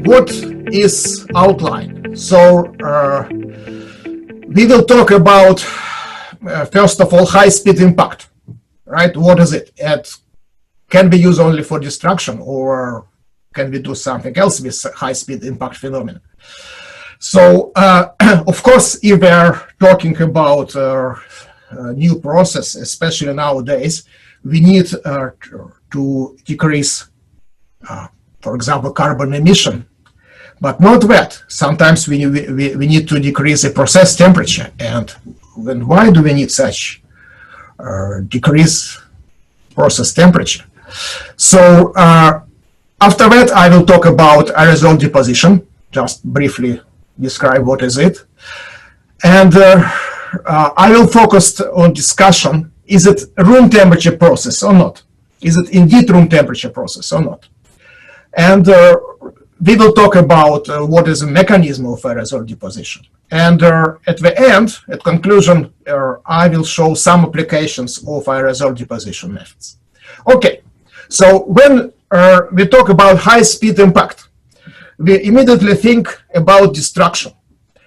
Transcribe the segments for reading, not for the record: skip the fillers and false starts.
what is outline? So we will talk about first of all high-speed impact, right? What is it? It can be used only for destruction, or can we do something else with high-speed impact phenomenon? So of course, if we're talking about new process, especially nowadays, we need to decrease, for example, carbon emission, but not that. Sometimes we need to decrease the process temperature. And then why do we need such decrease process temperature? So after that, I will talk about aerosol deposition, just briefly describe what is it. And I will focus on discussion, is it room temperature process or not? Is it indeed room temperature process or not? And we will talk about what is the mechanism of aerosol deposition. And at the end, at conclusion, I will show some applications of aerosol deposition methods. Okay, so when we talk about high-speed impact, we immediately think about destruction.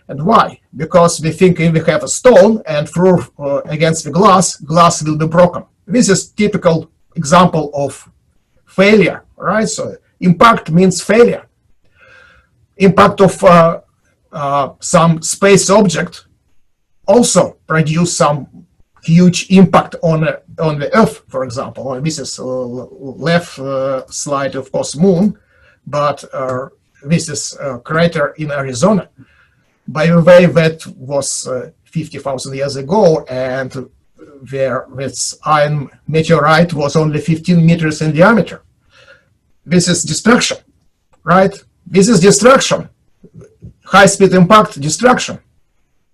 And why? Because we think if we have a stone and throw against the glass will be broken. This is typical example of failure, right? So impact means failure. Impact of some space object also produce some huge impact on the Earth, for example. This is left slide, of course, moon, but this is a crater in Arizona. By the way, that was 50,000 years ago, and this iron meteorite was only 15 meters in diameter. This is destruction, right? This is destruction. High-speed impact, destruction.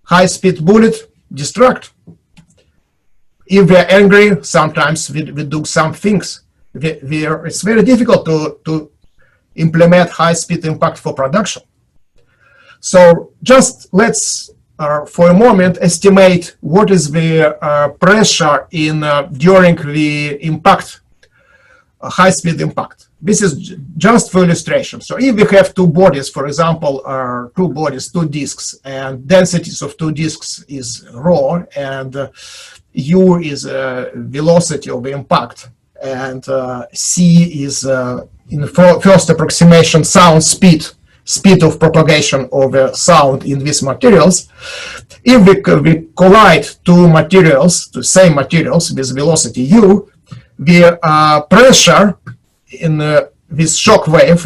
High-speed bullet, destruct. If we're angry, sometimes we do some things. It's very difficult to implement high-speed impact for production. So just let's, for a moment, estimate what is the pressure in during the impact, high-speed impact. This is just for illustration. So if we have two bodies, for example, two bodies, two disks, and densities of two disks is rho, and u is velocity of the impact, and c is in the first approximation sound speed of propagation of the sound in these materials. If we collide two materials, the same materials with velocity u, the pressure in this shock wave,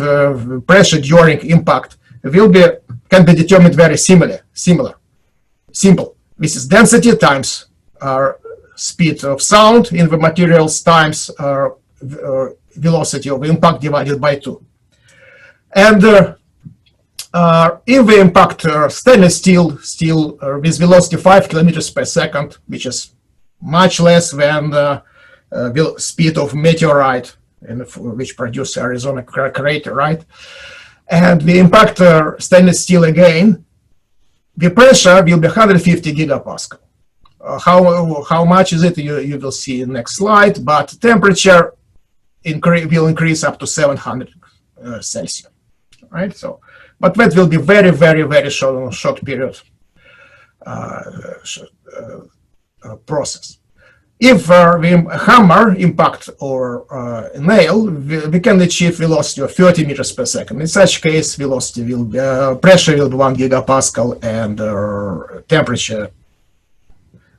pressure during impact can be determined very simple. This is density times speed of sound in the materials times velocity of impact divided by 2. And if we impact stainless steel with velocity 5 kilometers per second, which is much less than the speed of meteorite, which produced Arizona crater, right? And we impact stainless steel again, the pressure will be 150 gigapascal. How much is it? You will see in the next slide, but temperature will increase up to 700 Celsius, right? So, but that will be very, very, very short period process. If we hammer, impact, or nail, we can achieve velocity of 30 meters per second. In such case, velocity will be, pressure will be 1 gigapascal, and temperature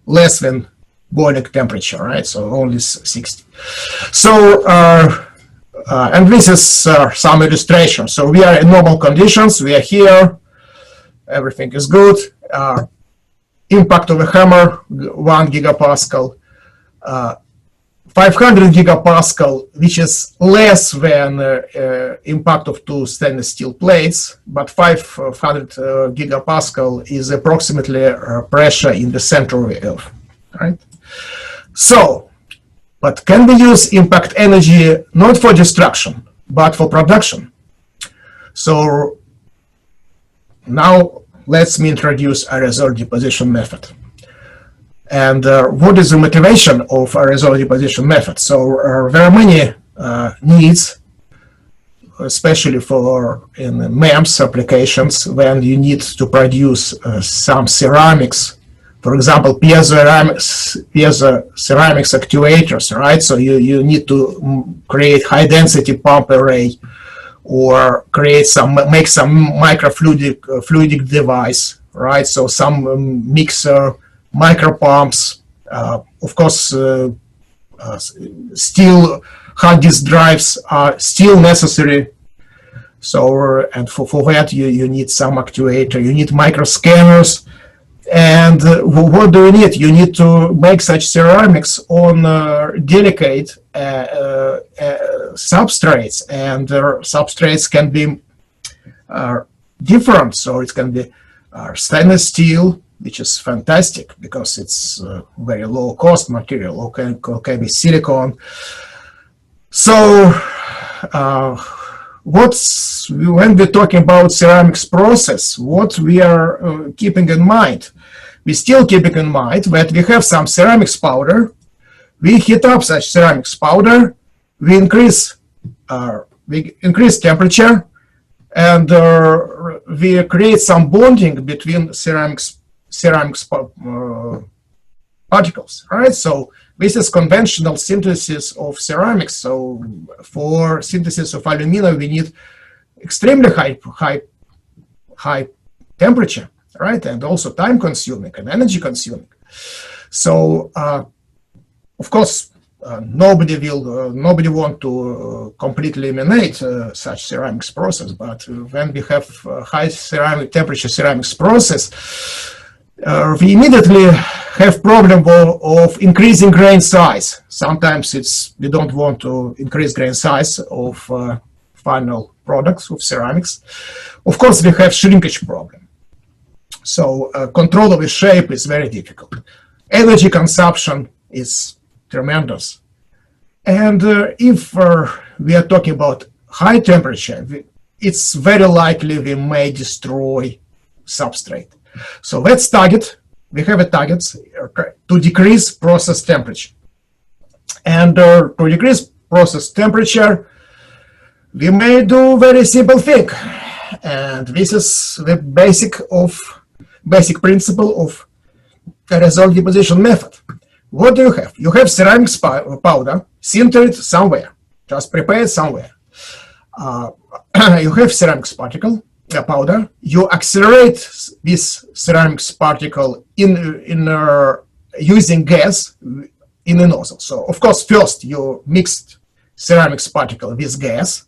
less than boiling temperature, right? So only 60. So, and this is some illustration. So we are in normal conditions. We are here. Everything is good. Impact of a hammer, 1 gigapascal. 500 gigapascal, which is less than impact of two stainless steel plates, but 500 gigapascal is approximately pressure in the center of the Earth, right? So, but can we use impact energy not for destruction, but for production? So now let me introduce aerosol deposition method. And what is the motivation of aerosol deposition method? So there are many needs especially for in MEMS applications, when you need to produce some ceramics, for example, piezoceramics actuators, right? So you need to create high density pump array, or make some microfluidic device, right? So some mixer, micro pumps, of course, still hard disk drives are still necessary. So, and for that you need some actuator, you need microscanners. And what do you need? You need to make such ceramics on delicate substrates, and substrates can be different. So it can be stainless steel, which is fantastic because it's very low cost material, or can be silicone. So when we're talking about ceramics process, what we are keeping in mind? We still keeping in mind that we have some ceramics powder. We heat up such ceramics powder. We increase temperature, and we create some bonding between ceramics particles. Right. So this is conventional synthesis of ceramics. So for synthesis of aluminum, we need extremely high temperature, right? And also time consuming and energy consuming. So of course, nobody want to completely eliminate such ceramics process, but when we have high temperature ceramics process, we immediately have problem of increasing grain size. Sometimes we don't want to increase grain size of final products of ceramics. Of course, we have shrinkage problem. So control of the shape is very difficult. Energy consumption is tremendous. And if we are talking about high temperature, it's very likely we may destroy substrate. So let's target. We have a target to decrease process temperature. And to decrease process temperature, we may do very simple thing. And this is the basic principle of Aerosol Deposition Method. What do you have? You have ceramics powder sintered somewhere, just prepared somewhere. You have ceramics particle, powder. You accelerate this ceramics particle in using gas in a nozzle. So of course, first you mixed ceramics particle with gas.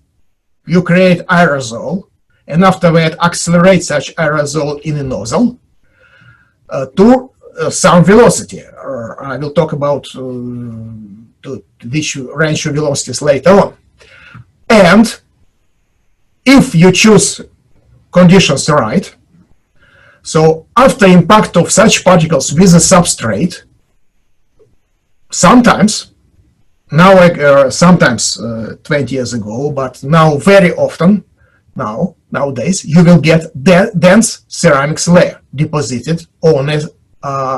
You create aerosol, and after that accelerate such aerosol in a nozzle to some velocity. I will talk about which range of velocities later on. And if you choose conditions right, so after impact of such particles with a substrate, sometimes 20 years ago, but now very often, nowadays, you will get dense ceramics layer deposited on a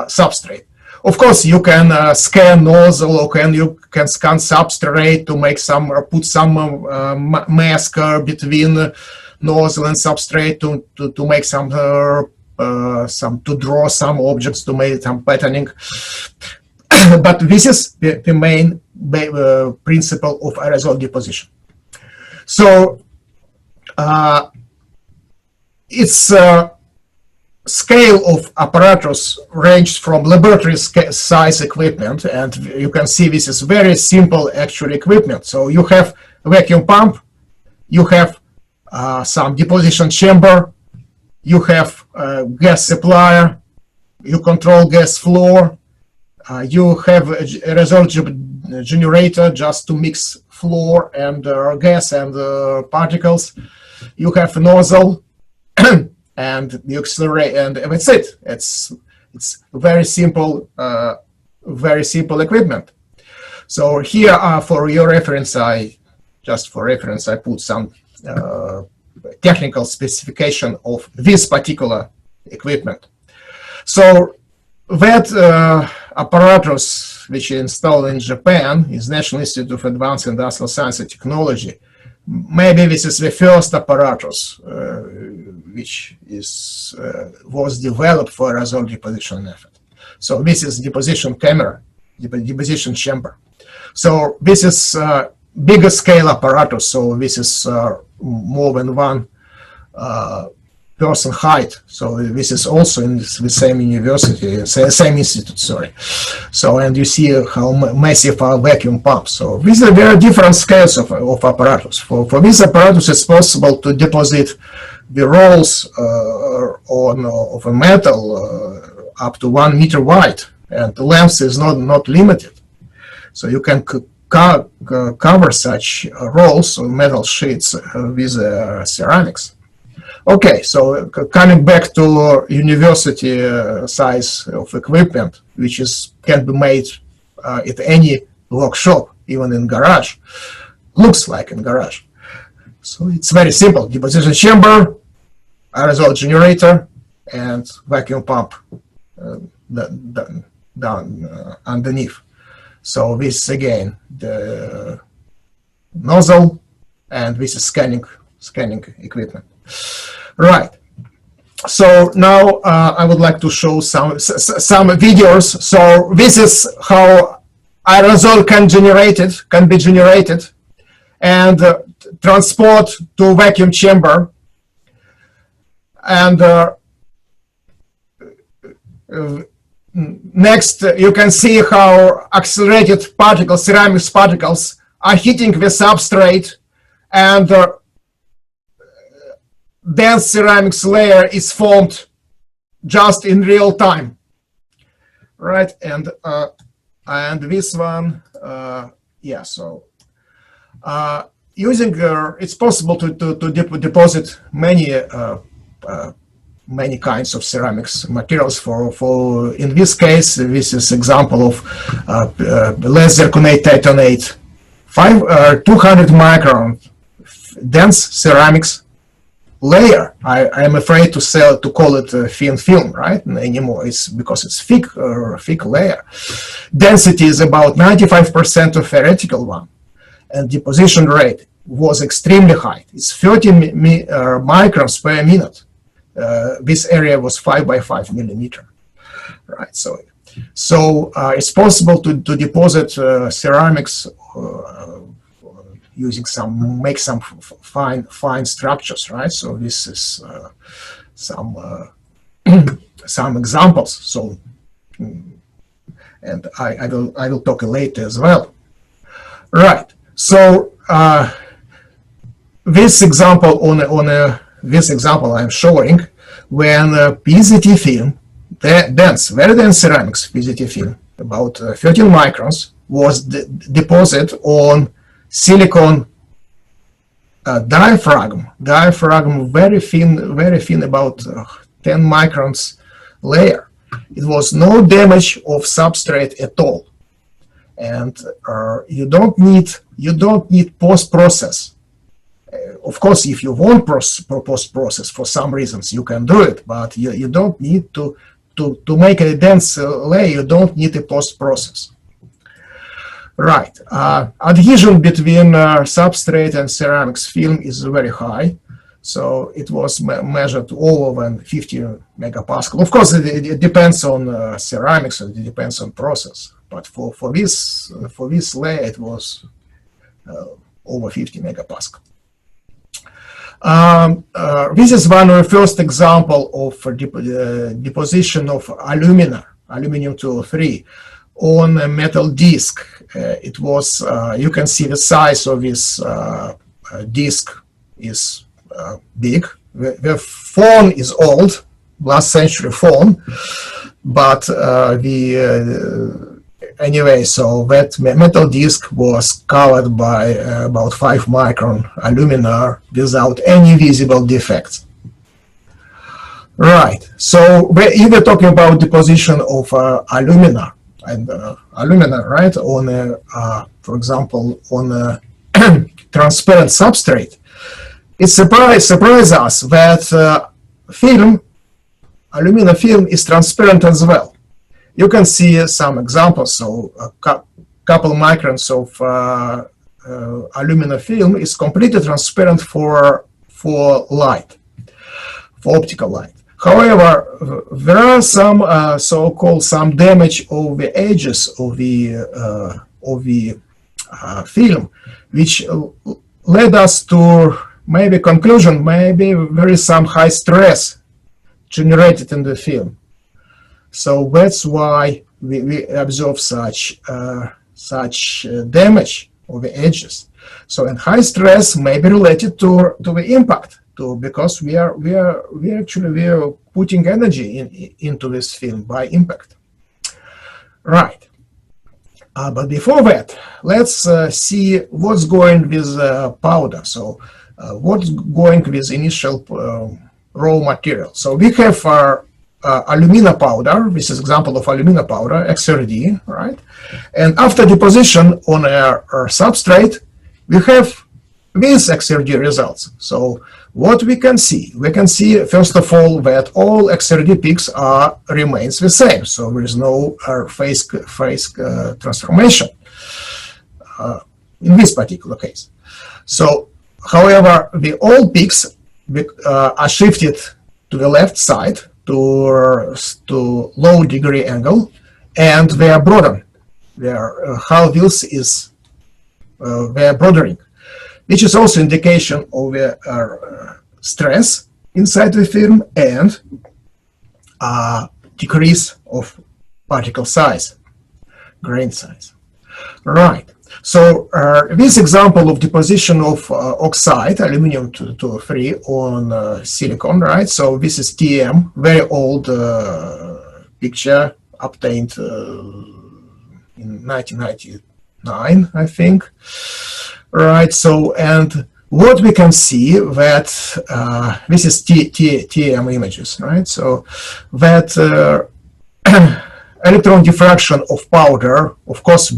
substrate. Of course, you can scan nozzle, or you can scan substrate to make some, or put some mask between nozzle and substrate to make some to draw some objects, to make some patterning. But this is the main principle of aerosol deposition. So its scale of apparatus ranged from laboratory size equipment, and you can see this is very simple actual equipment. So you have a vacuum pump, you have some deposition chamber, you have a gas supplier, you control gas flow, you have a aerosol generator just to mix floor and gas and particles. You have a nozzle, and you accelerate, and that's it. It's very simple equipment. So here, for your reference, I put some technical specification of this particular equipment. So that apparatus, which is installed in Japan, is National Institute of Advanced Industrial Science and Technology. maybe this is the first apparatus which was developed for aerosol deposition method. So this is deposition camera, deposition chamber. So this is bigger scale apparatus. So this is more than one person height. So this is also in the same university, same institute, sorry. So, and you see how massive are vacuum pumps. So these are very different scales of apparatus. For this apparatus, it's possible to deposit the rolls of a metal up to 1 meter wide, and the length is not limited. So you can cover such rolls or metal sheets with ceramics. Okay, so coming back to university size of equipment, which can be made at any workshop, even in garage, looks like in garage. So it's very simple: deposition chamber, aerosol generator, and vacuum pump down underneath. So this again the nozzle, and this is scanning equipment. Right. So now I would like to show some videos. So this is how aerosol can be generated and transport to vacuum chamber. And next, you can see how accelerated particles, ceramics particles, are hitting the substrate, and dense ceramics layer is formed just in real time, right? And this one, yeah. So using it's possible to deposit many kinds of ceramics materials. For in this case, this is example of less zirconate titanate, 200 micron dense ceramics layer. I am afraid to call it thin film, right? Anymore. It's because it's thick layer. Density is about 95% of theoretical one, and deposition rate was extremely high. It's 30 microns per minute. This area was 5 by 5 millimeter, right? So it's possible to deposit ceramics using make some fine structures, right? So this is some examples. So, and I will talk later as well, right? So this example this example I'm showing when PZT film, very dense ceramics PZT film, about 13 microns, was deposited on silicon diaphragm, very thin, about 10 microns layer. It was no damage of substrate at all, and you don't need post-process. Of course, if you want post-process for some reasons, you can do it, but you don't need to make a dense layer. You don't need a post-process. Right. Adhesion between substrate and ceramics film is very high. So it was measured over than 50 megapascal. Of course, it depends on ceramics, and it depends on process. But for this layer, it was over 50 megapascal. This is one of the first example of deposition of aluminium 203, on a metal disc. It was, you can see the size of this disc is big. The phone is old, last century phone, but anyway, so that metal disc was covered by about 5 micron alumina without any visible defects. Right, so if we're talking about deposition of alumina, and right, on a, for example, on a transparent substrate, it surprises us that alumina film is transparent as well. You can see some examples, so a couple microns of alumina film is completely transparent for light, for optical light. However, there are some so-called some damage of the edges of the film, which led us to maybe conclusion, maybe there is some high stress generated in the film. So that's why we observe such damage of the edges. So, and high stress may be related to the impact, because we are putting energy into this film by impact. Right. But before that, let's see what's going with powder. So, what's going with initial raw material. So we have alumina powder. This is example of alumina powder, XRD, right? And after deposition on our substrate, we have these XRD results. So what we can see first of all that all XRD peaks remains the same. So there is no phase transformation in this particular case. So, however, the all peaks are shifted to the left side to low degree angle, and they are broadened. Their hull wheels is they are broadening, which is also indication of the stress inside the film and decrease of particle size, grain size. Right. So this example of deposition of oxide, aluminum 203 on silicon, right? So this is TM, very old picture obtained in 1999, I think. Right. So, and what we can see that this is TM images, right? So that electron diffraction of powder, of course,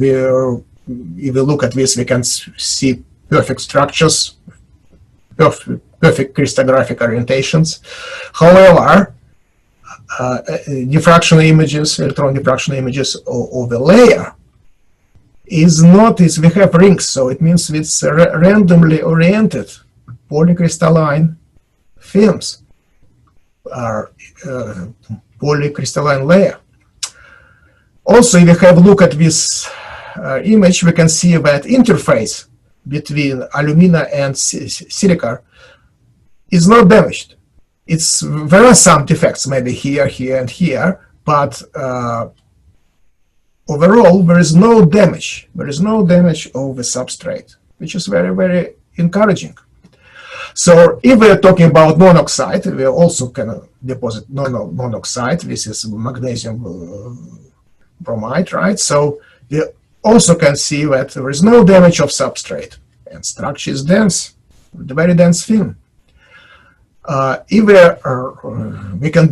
if we look at this, we can see perfect structures, perfect crystallographic orientations. However, diffraction images, electron diffraction images of the layer is not, we have rings, so it means it's randomly oriented polycrystalline films, polycrystalline layer. Also, if we have a look at this image, we can see that interface between alumina and silica is not damaged. There are some defects, maybe here, here, and here, but overall there is no damage. There is no damage of the substrate, which is very, very encouraging. So if we are talking about monoxide, we also can deposit monoxide. This is magnesium bromide, right? So we also can see that there is no damage of substrate, and structure is dense, very dense film. If we can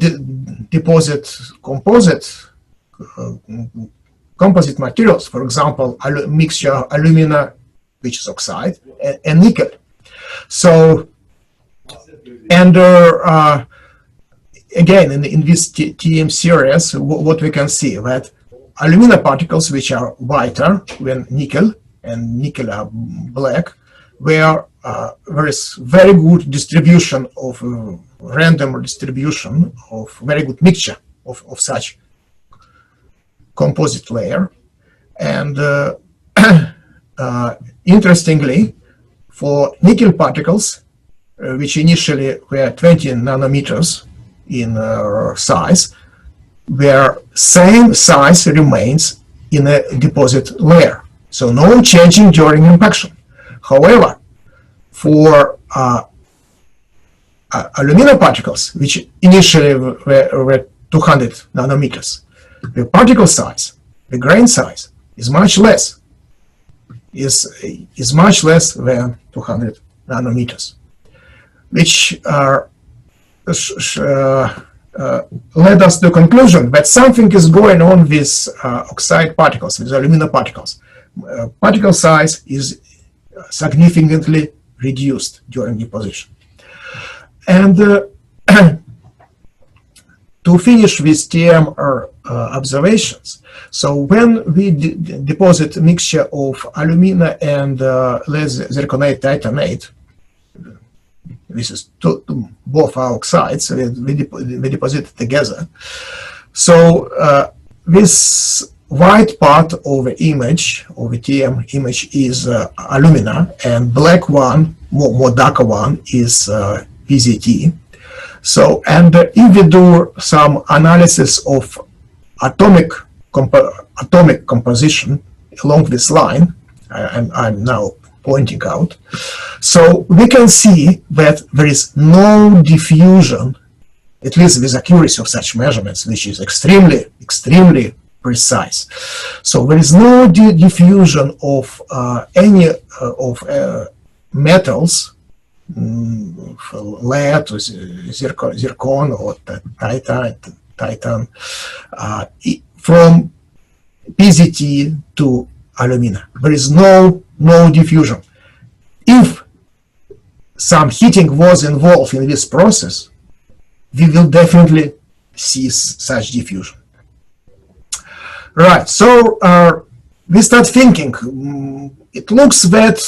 deposit composite materials, for example, mixture alumina, which is oxide, and nickel. So, and again, in this TM series, what we can see that alumina particles, which are whiter than nickel, and nickel are black, where there is very good distribution of random distribution of very good mixture of such composite layer. And interestingly, for nickel particles, which initially were 20 nanometers in size, where same size remains in a deposit layer. So no changing during impaction. However, for alumina particles, which initially were 200 nanometers, the particle size, the grain size, is much less. Is much less than 200 nanometers, which led us to the conclusion that something is going on with oxide particles, with alumina particles. Particle size is significantly reduced during deposition. And to finish with TM observations, so when we deposit a mixture of alumina and lead zirconate titanate, this is both oxides, we deposit it together. So this white part of the image, of the TM image, is alumina, and black one, more darker one, is PZT. So, and if we do some analysis of atomic composition along this line, I'm now pointing out, so we can see that there is no diffusion, at least with accuracy of such measurements, which is extremely, extremely precise. So there is no diffusion of any of metals, lead, or zircon, or titan, from PZT to alumina. There is no diffusion. If some heating was involved in this process, we will definitely see such diffusion. Right, so we start thinking, it looks that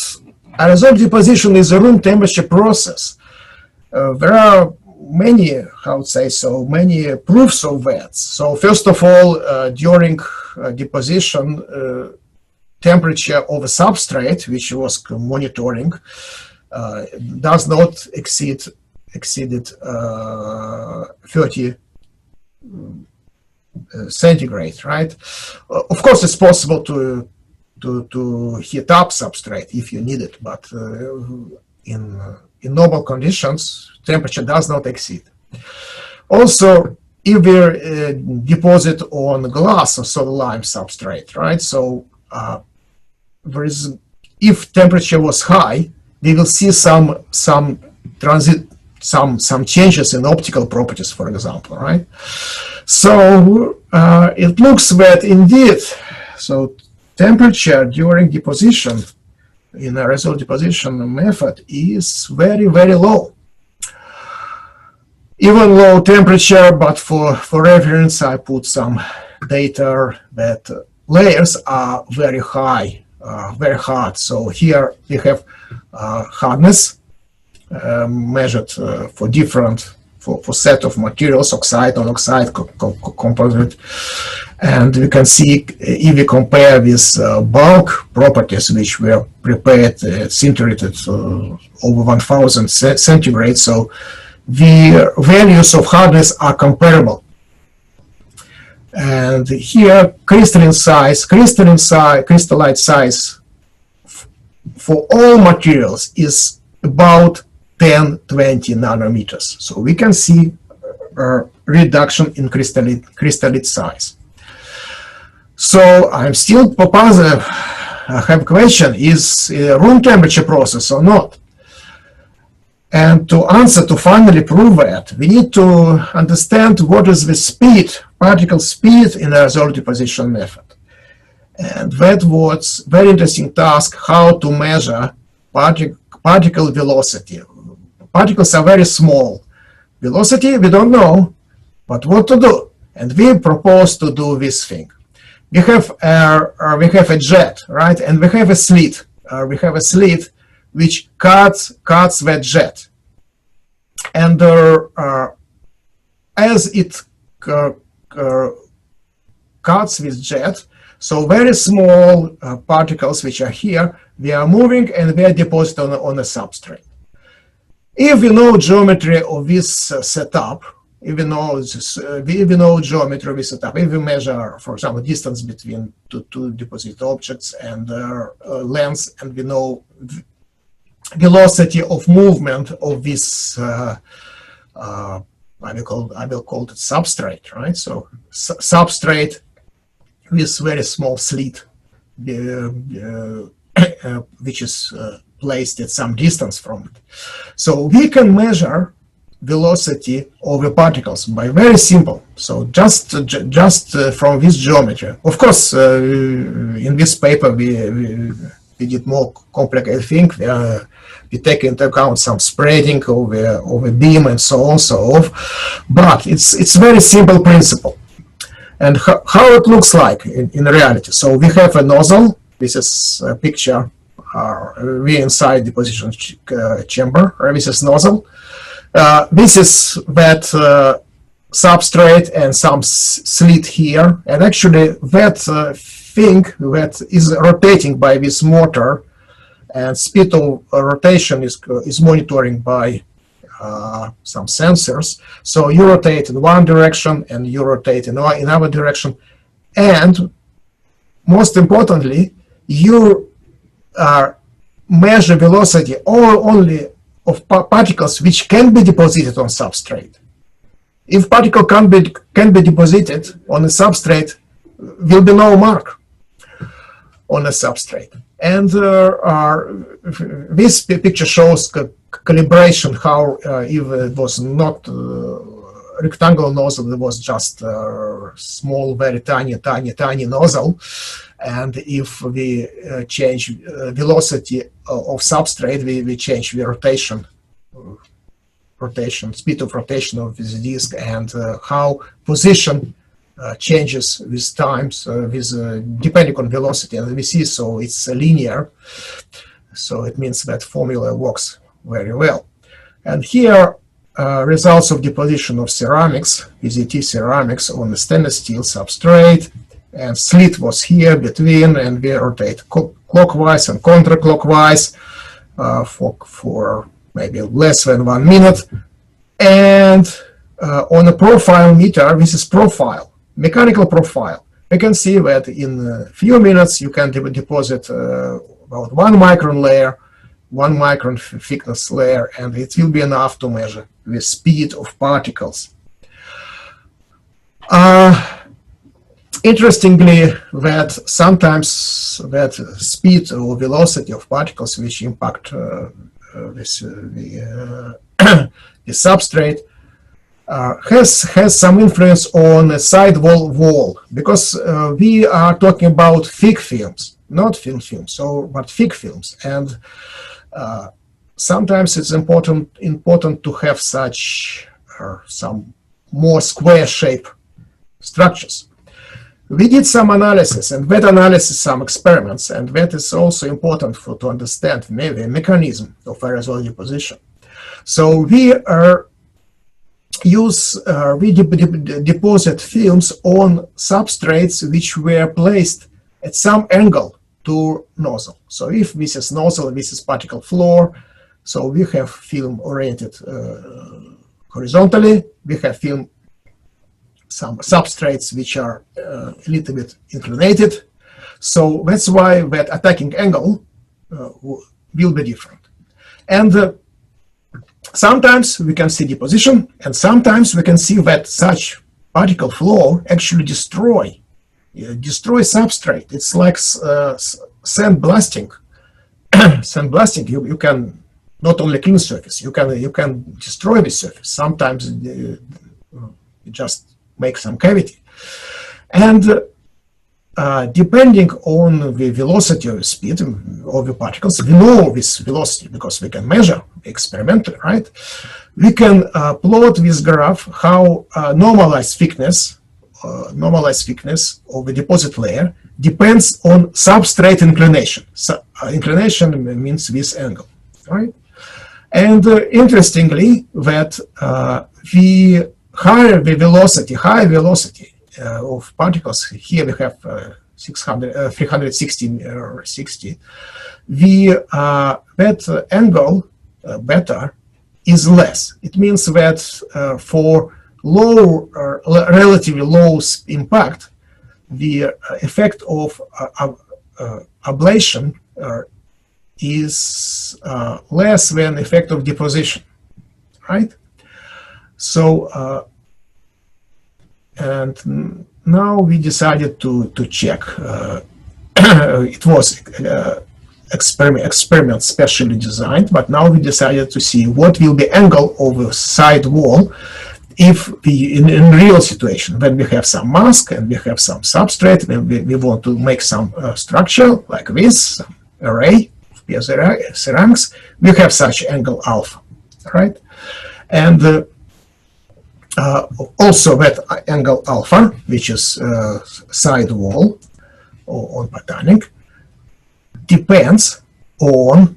aerosol deposition is a room temperature process. There are many, how to say so, many proofs of that. So first of all, during deposition, temperature of a substrate, which was monitoring, does not exceeded 30 centigrade, right? Of course, it's possible to heat up substrate if you need it, but in normal conditions, temperature does not exceed. Also, if we deposit on glass or soda lime substrate, right? So there is, if temperature was high, we will see some changes in optical properties, for example, right? So it looks that indeed, so temperature during deposition in aerosol deposition method is very, very low. Even low temperature, but for reference, I put some data that layers are very high, very hard. So here we have hardness measured for different, for set of materials, oxide, non-oxide, composite. And we can see, if we compare with bulk properties, which were prepared, scintillated over 1000 centigrade, so the values of hardness are comparable. And here, crystalline size for all materials is about 10-20 nanometers. So we can see a reduction in crystalline size. So I'm still positive. I have a question: is a room temperature process or not? And to finally prove that, we need to understand what is the speed, particle speed in the aerosol deposition method. And that was a very interesting task, how to measure particle velocity. Particles are very small. Velocity, we don't know, but what to do? And we propose to do this thing. We have a jet, right? And we have a slit. We have a slit which cuts that jet. And as it cuts this jet, so very small particles which are here, they are moving and they are deposited on a substrate. If we know geometry of this setup, if we know geometry of this setup, if we measure, for example, distance between two deposited objects and their lengths, and we know velocity of movement of this, I will call it substrate, right? So substrate with very small slit, which is placed at some distance from it. So we can measure velocity of the particles by very simple. So just from this geometry. Of course, in this paper we we did more complicated thing. We take into account some spreading of a beam and so on, so forth. But it's very simple principle. And how it looks like in reality. So we have a nozzle. This is a picture. We inside the deposition chamber. This is nozzle. This is that substrate and some slit here. And actually that thing that is rotating by this motor, and speed of rotation is monitoring by some sensors. So you rotate in one direction and you rotate in another direction. And most importantly, you measure velocity only of particles which can be deposited on substrate. If particle can be deposited on a substrate, will be no mark on a substrate. And this picture shows calibration, how if it was not rectangular nozzle, it was just small, very tiny nozzle. And if we change velocity of substrate, we change the rotation, speed of rotation of this disk, and how position changes with times, depending on velocity. And we see, so it's linear. So it means that formula works very well. And here, results of deposition of ceramics, PZT ceramics on the stainless steel substrate, and slit was here between, and we rotate clockwise and counterclockwise for maybe less than 1 minute. And on a profile meter, this is profile, mechanical profile. We can see that in a few minutes you can deposit about 1 micron layer, 1 micron thickness layer, and it will be enough to measure the speed of particles. Interestingly, that sometimes that speed or velocity of particles which impact the substrate has some influence on the sidewall, because we are talking about thick films, not thin films, but thick films, and sometimes it's important to have such some more square shape structures. We did some analysis, and that analysis, some experiments, and that is also important to understand maybe a mechanism of aerosol deposition. So we deposit films on substrates which were placed at some angle to nozzle. So if this is nozzle, this is particle floor, so we have film oriented horizontally, we have film some substrates which are a little bit inclinated. So that's why that attacking angle will be different. And sometimes we can see deposition, and sometimes we can see that such particle flow actually destroy substrate. It's like sandblasting. Sandblasting, you can not only clean surface, you can destroy the surface. Sometimes you just make some cavity. And depending on the velocity or speed of the particles, we know this velocity because we can measure experimentally, right? We can plot this graph how normalized thickness of the deposit layer depends on substrate inclination. So, inclination means this angle, right? And interestingly, that the higher the velocity, of particles, here we have 360 or 60, that angle, beta, is less. It means that for relatively low impact, the effect of ablation is less than effect of deposition, right? So, and now we decided to check. It was experiment specially designed, but now we decided to see what will be angle of the side wall if we, in real situation, when we have some mask and we have some substrate, when we want to make some structure like this, array of ceramics, we have such angle alpha, right? And also that angle alpha, which is side wall or on patterning, depends on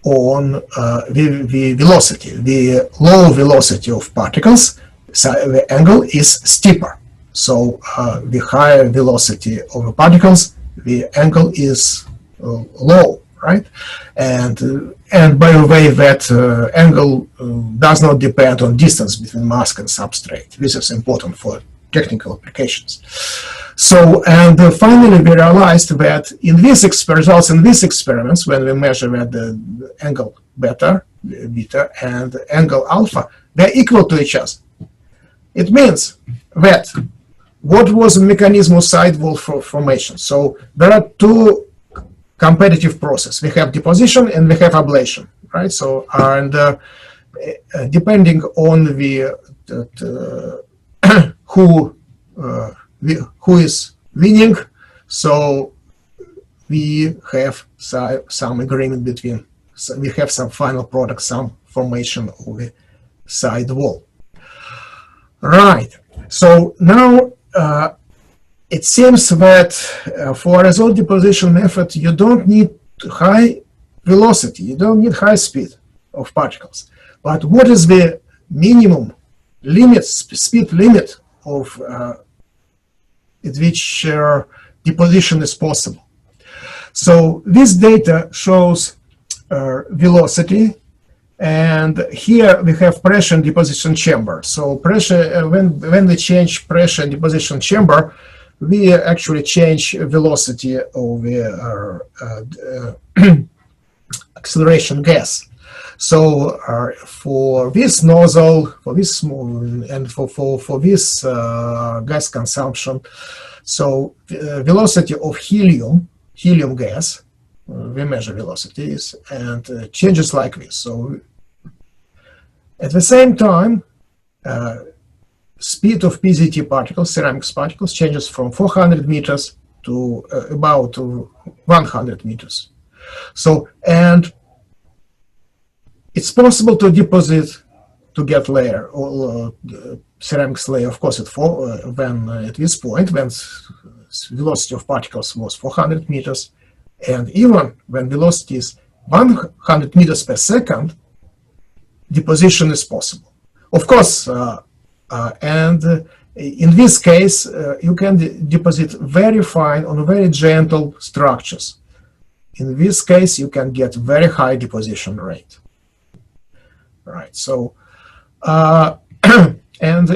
the velocity. The low velocity of particles, so the angle is steeper. So the higher velocity of the particles, the angle is low, right? And by the way, that angle does not depend on distance between mask and substrate. This is important for technical applications. So, and finally we realized that in these results in these experiments, when we measure that the angle beta and angle alpha, they're equal to each other. It means that what was the mechanism of side wall formation? So there are two competitive processes. We have deposition and we have ablation, right? So, and depending on the who is winning, so we have some agreement between, so we have some final product, some formation of the side wall. Right, so now it seems that for Aerosol deposition method, you don't need high velocity, you don't need high speed of particles. But what is the minimum limit, speed limit of at which deposition is possible? So this data shows velocity, and here we have pressure in deposition chamber. So pressure, when we change pressure in deposition chamber, we actually change velocity of the acceleration gas. So for this nozzle, for this and for this gas consumption, so velocity of helium gas, we measure velocities, and changes like this. So at the same time, speed of PZT particles, ceramics particles, changes from 400 meters to about 100 meters. So, and it's possible to deposit, to get layer, or ceramics layer, of course, when at this point, when velocity of particles was 400 meters, and even when velocity is 100 meters per second, deposition is possible. Of course, and in this case, you can deposit very fine on very gentle structures. In this case, you can get very high deposition rate. Right, so, and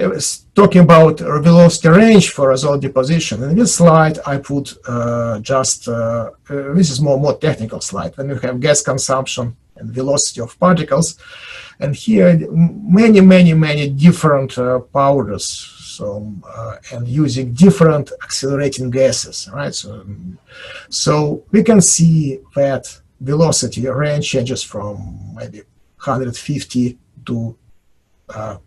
talking about velocity range for Aerosol deposition, in this slide I put this is more technical slide, when you have gas consumption and velocity of particles, and here many different powders, so and using different accelerating gases, right? So we can see that velocity range changes from maybe 150 to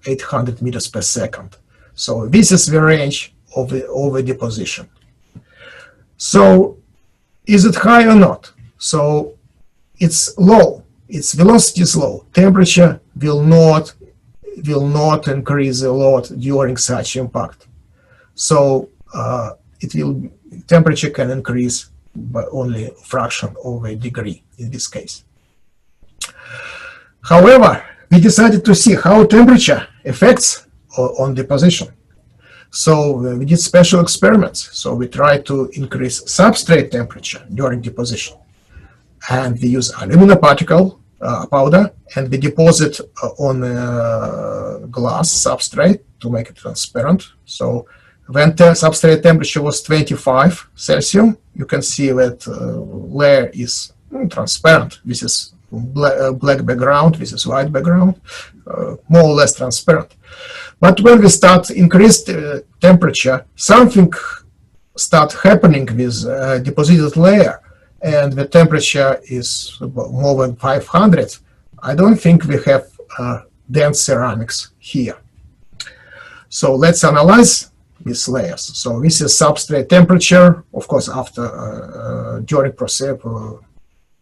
800 meters per second. So this is the range of the deposition. So is it high or not? So it's low. Its velocity is low. Temperature will not increase a lot during such impact. So temperature can increase by only a fraction of a degree in this case. However, we decided to see how temperature affects on deposition. So we did special experiments. So we tried to increase substrate temperature during deposition. And we use aluminum particle powder, and we deposit on glass substrate to make it transparent. So when substrate temperature was 25 Celsius, you can see that layer is transparent. This is black background, this is white background, more or less transparent. But when we start increased temperature, something start happening with deposited layer, and the temperature is more than 500. I don't think we have dense ceramics here. So let's analyze these layers. So this is substrate temperature, of course, after during process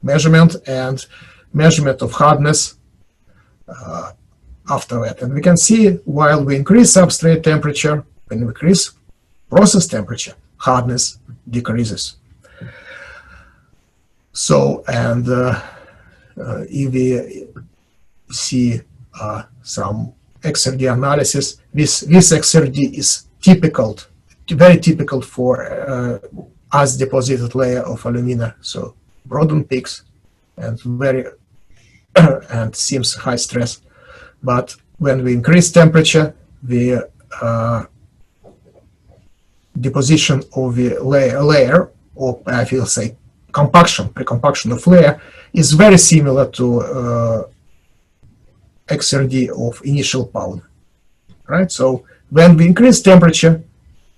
measurement and measurement of hardness after that. And we can see while we increase substrate temperature, when we increase process temperature, hardness decreases. So, and if we see some XRD analysis, this XRD is typical, very typical for as deposited layer of alumina. So broadened peaks and very and seems high stress. But when we increase temperature, the deposition of the layer, or I will say compaction, pre-compaction of layer, is very similar to XRD of initial powder, right? So when we increase temperature,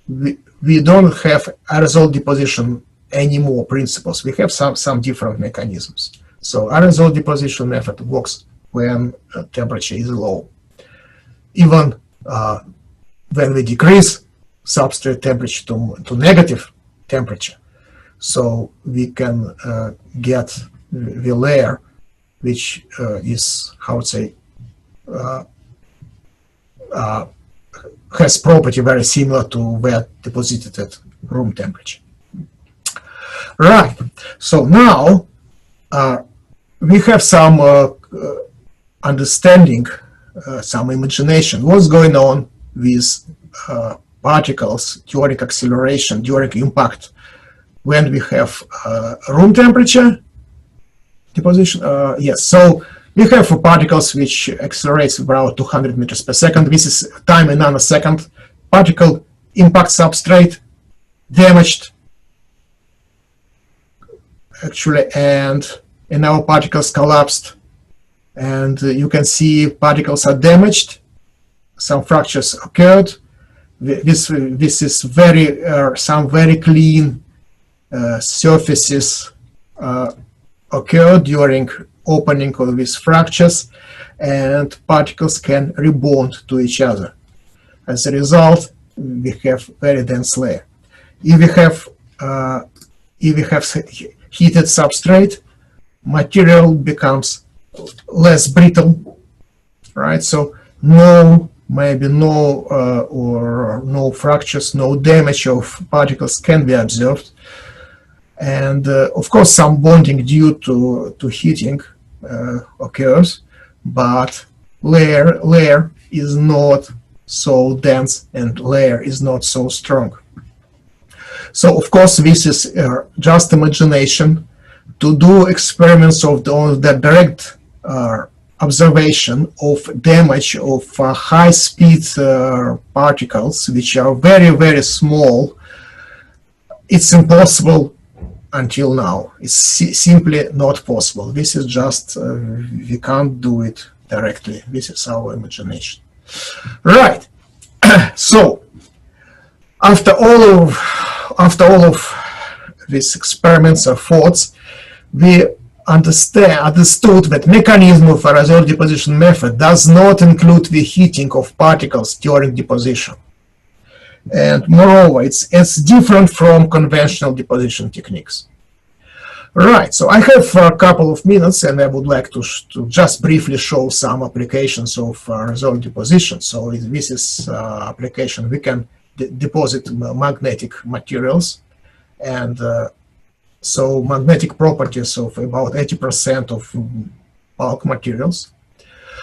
we don't have aerosol deposition anymore principles. We have some different mechanisms. So aerosol deposition method works when temperature is low. Even when we decrease substrate temperature to negative temperature, so we can get the layer which is, how to say, has property very similar to that deposited at room temperature. Right, so now we have some understanding, some imagination, what's going on with particles during acceleration, during impact, when we have room temperature deposition. Yes, so we have particles which accelerates about 200 meters per second. This is time in nanosecond. Particle impact substrate, damaged, actually, and our particles collapsed. And you can see particles are damaged. Some fractures occurred. This is very some very clean surfaces occurred during opening of these fractures, and particles can rebond to each other. As a result, we have very dense layer. If we have heated substrate, material becomes less brittle, right? So maybe no fractures, no damage of particles can be observed. And of course, some bonding due to heating occurs, but layer is not so dense and layer is not so strong. So of course, this is just imagination. To do experiments of the direct observation of damage of high-speed particles, which are very, very small, it's impossible until now. It's simply not possible. This is just, we can't do it directly. This is our imagination. Right. So, after all of these experiments or thoughts, we understood that mechanism of aerosol deposition method does not include the heating of particles during deposition. And moreover, it's different from conventional deposition techniques. Right, so I have a couple of minutes and I would like to just briefly show some applications of aerosol deposition. So this is application. We can deposit magnetic materials, and so magnetic properties of about 80% of bulk materials.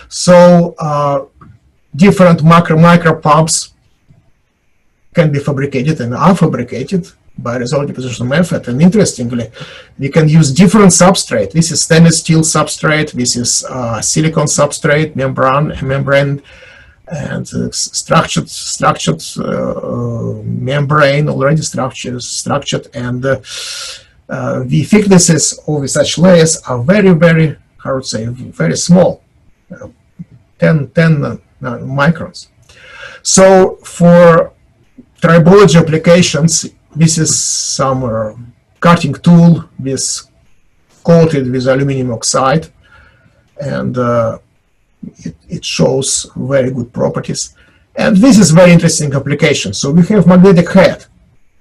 So different micro pumps can be fabricated and are fabricated by aerosol deposition method. And interestingly, we can use different substrate. This is stainless steel substrate. This is silicon substrate, membrane, and structured membrane, already structured, and the thicknesses of such layers are very, very, I would say, very small, 10 microns. So for tribology applications, this is some cutting tool coated with aluminum oxide, and it shows very good properties. And this is very interesting application. So we have magnetic head,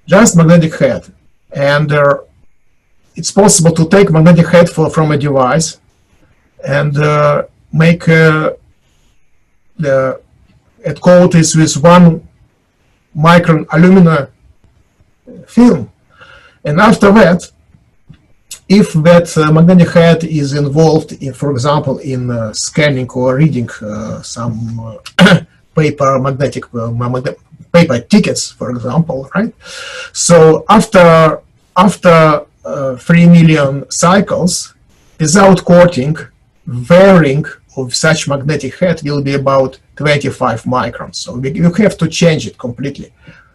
just magnetic head, and it's possible to take magnetic head from a device and make coat it with 1 micron aluminum film. And after that, if that magnetic head is involved in, for example, in scanning or reading some paper paper tickets, for example, right? So after 3 million cycles, without coating, wearing of such magnetic head will be about 25 microns. So you have to change it completely.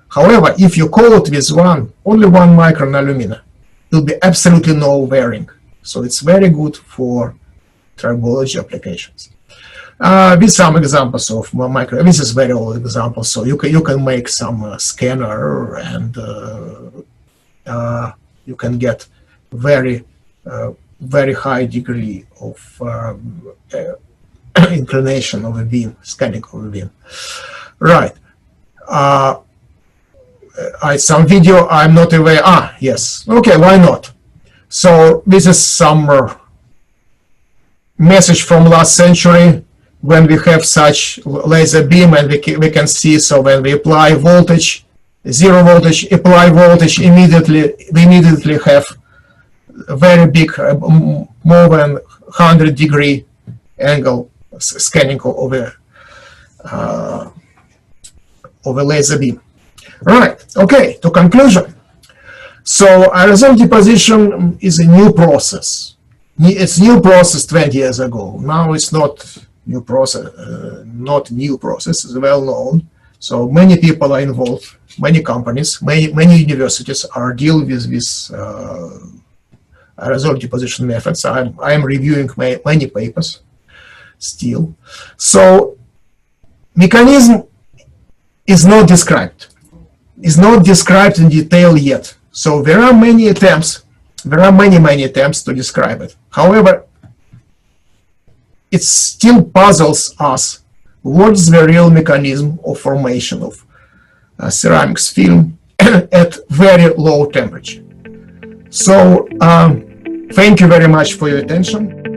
However, if you coat with only 1 micron alumina, will be absolutely no wearing. So it's very good for tribology applications. With some examples of micro, this is very old example. So you can make some scanner, and you can get very high degree of inclination of a beam, scanning of a beam. Right. Some video I'm not aware. Yes. Okay, why not? So this is some message from last century when we have such laser beam, and we can see. So when we apply voltage, 0 voltage, apply voltage, we immediately have a very big, more than 100-degree angle scanning of a laser beam. Right, okay, to conclusion. So aerosol deposition is a new process. It's new process 20 years ago. Now it's not new process, it's well known. So many people are involved, many companies, many universities are dealing with this aerosol deposition methods. I'm reviewing many papers still. So mechanism is not described. Is not described in detail yet. So there are many attempts, many attempts to describe it. However, it still puzzles us. What is the real mechanism of formation of ceramics film at very low temperature? So thank you very much for your attention.